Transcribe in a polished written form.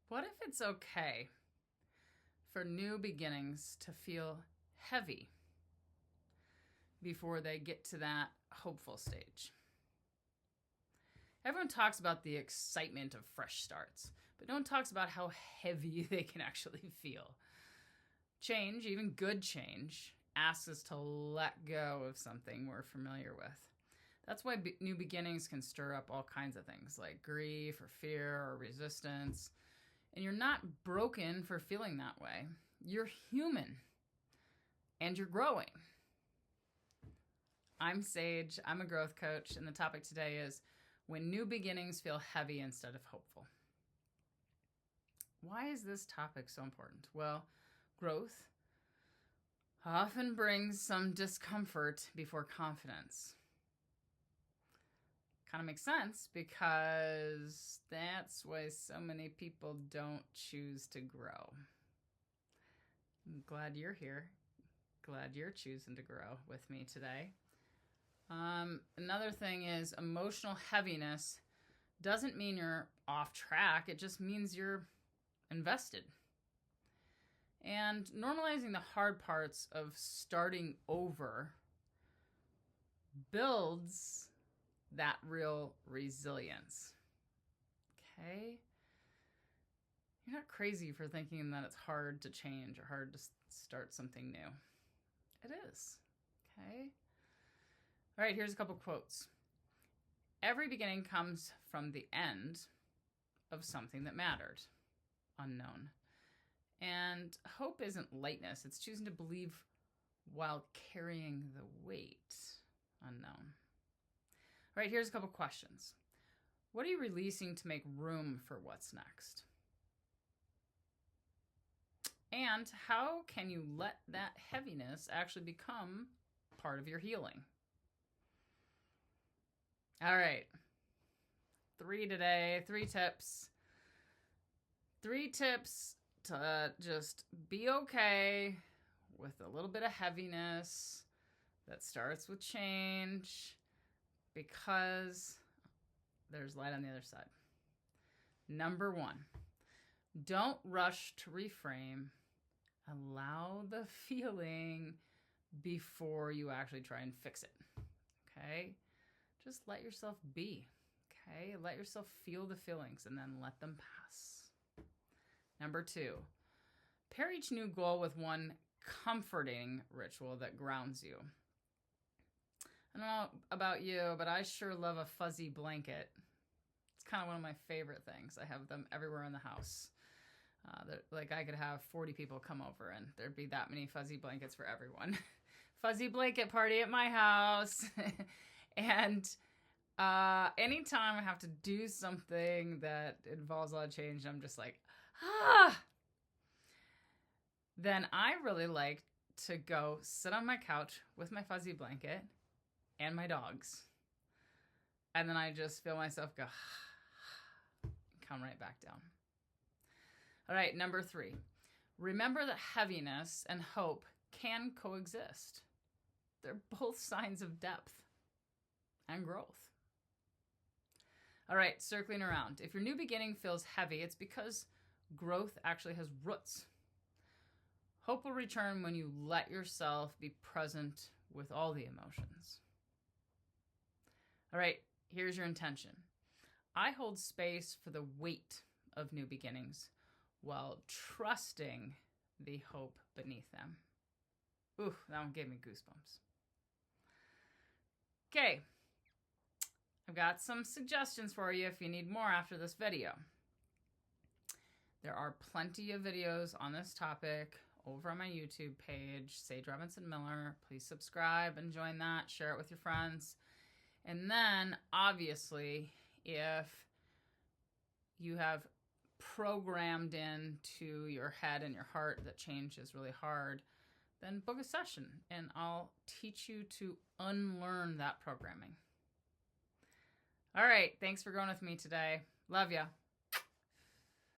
What if it's okay for new beginnings to feel heavy before they get to that hopeful stage? Everyone talks about the excitement of fresh starts, but no one talks about how heavy they can actually feel. Change, even good change, asks us to let go of something we're familiar with. That's why new beginnings can stir up all kinds of things like grief or fear or resistance. And you're not broken for feeling that way. You're human and you're growing. I'm Sage, I'm a growth coach, and the topic today is when new beginnings feel heavy instead of hopeful. Why is this topic so important? Well, growth often brings some discomfort before confidence. Kind of makes sense because that's why so many people don't choose to grow. I'm glad you're here. Glad you're choosing to grow with me today. Another thing is emotional heaviness doesn't mean you're off track. It just means you're invested. And normalizing the hard parts of starting over builds that real resilience. Okay? You're not crazy for thinking that it's hard to change or hard to start something new. It is. Okay? All right, here's a couple quotes. Every beginning comes from the end of something that mattered. Unknown. And hope isn't lightness. It's choosing to believe while carrying the weight. Unknown. All right, here's a couple questions. What are you releasing to make room for what's next? And how can you let that heaviness actually become part of your healing? All right. 3 today, 3 tips. 3 tips to just be okay with a little bit of heaviness that starts with change because there's light on the other side. Number 1, don't rush to reframe. Allow the feeling before you actually try and fix it. Okay? Just let yourself be. Okay? Let yourself feel the feelings and then let them pass. Number 2, pair each new goal with one comforting ritual that grounds you. I don't know about you, but I sure love a fuzzy blanket. It's kind of one of my favorite things. I have them everywhere in the house. Like I could have 40 people come over and there'd be that many fuzzy blankets for everyone. Fuzzy blanket party at my house. And anytime I have to do something that involves a lot of change, I'm just like, then I really like to go sit on my couch with my fuzzy blanket and my dogs. And then I just feel myself go, come right back down. All right, number 3, remember that heaviness and hope can coexist. They're both signs of depth and growth. All right, circling around. If your new beginning feels heavy, it's because growth actually has roots. Hope will return when you let yourself be present with all the emotions. All right, here's your intention. I hold space for the weight of new beginnings while trusting the hope beneath them. Ooh, that one gave me goosebumps. Okay, I've got some suggestions for you if you need more after this video. There are plenty of videos on this topic over on my YouTube page, Sage Robinson Miller. Please subscribe and join that. Share it with your friends. And then, obviously, if you have programmed into your head and your heart that change is really hard, then book a session and I'll teach you to unlearn that programming. All right, thanks for going with me today. Love ya.